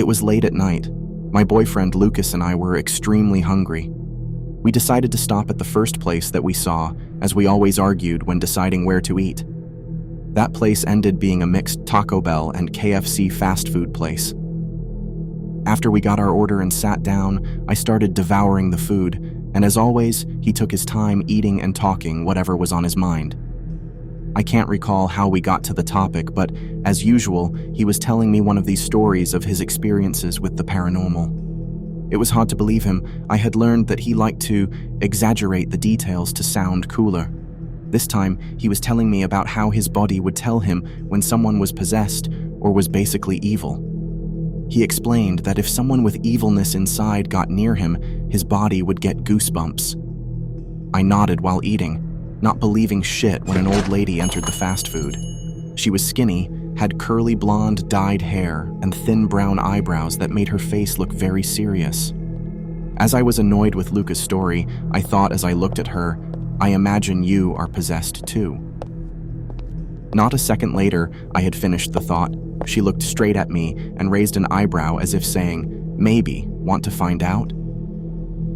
It was late at night. My boyfriend Lucas and I were extremely hungry. We decided to stop at the first place that we saw, as we always argued when deciding where to eat. That place ended being a mixed Taco Bell and KFC fast food place. After we got our order and sat down, I started devouring the food, and as always, he took his time eating and talking whatever was on his mind. I can't recall how we got to the topic, but as usual, he was telling me one of these stories of his experiences with the paranormal. It was hard to believe him. I had learned that he liked to exaggerate the details to sound cooler. This time, he was telling me about how his body would tell him when someone was possessed or was basically evil. He explained that if someone with evilness inside got near him, his body would get goosebumps. I nodded while eating, not believing shit when an old lady entered the fast food. She was skinny, had curly blonde dyed hair, and thin brown eyebrows that made her face look very serious. As I was annoyed with Luca's story, I thought as I looked at her, I imagine you are possessed too. Not a second later, I had finished the thought. She looked straight at me and raised an eyebrow as if saying, "Maybe, want to find out?"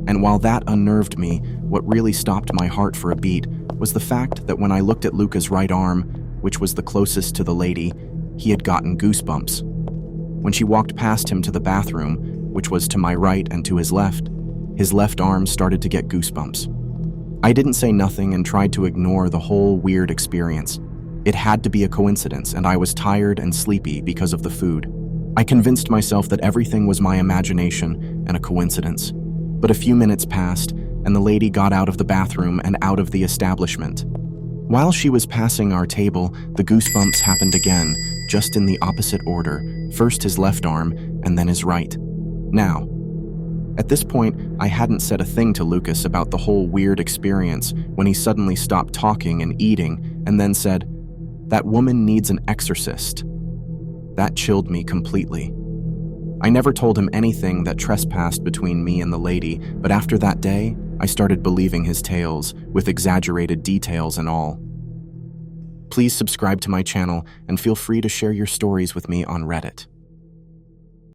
And while that unnerved me, what really stopped my heart for a beat was the fact that when I looked at Luca's right arm, which was the closest to the lady, he had gotten goosebumps. When she walked past him to the bathroom, which was to my right and to his left arm started to get goosebumps. I didn't say nothing and tried to ignore the whole weird experience. It had to be a coincidence, and I was tired and sleepy because of the food. I convinced myself that everything was my imagination and a coincidence. But a few minutes passed, and the lady got out of the bathroom and out of the establishment. While she was passing our table, the goosebumps happened again, just in the opposite order, first his left arm and then his right. Now, at this point, I hadn't said a thing to Lucas about the whole weird experience when he suddenly stopped talking and eating and then said, "That woman needs an exorcist." That chilled me completely. I never told him anything that trespassed between me and the lady, but after that day, I started believing his tales, with exaggerated details and all. Please subscribe to my channel and feel free to share your stories with me on Reddit.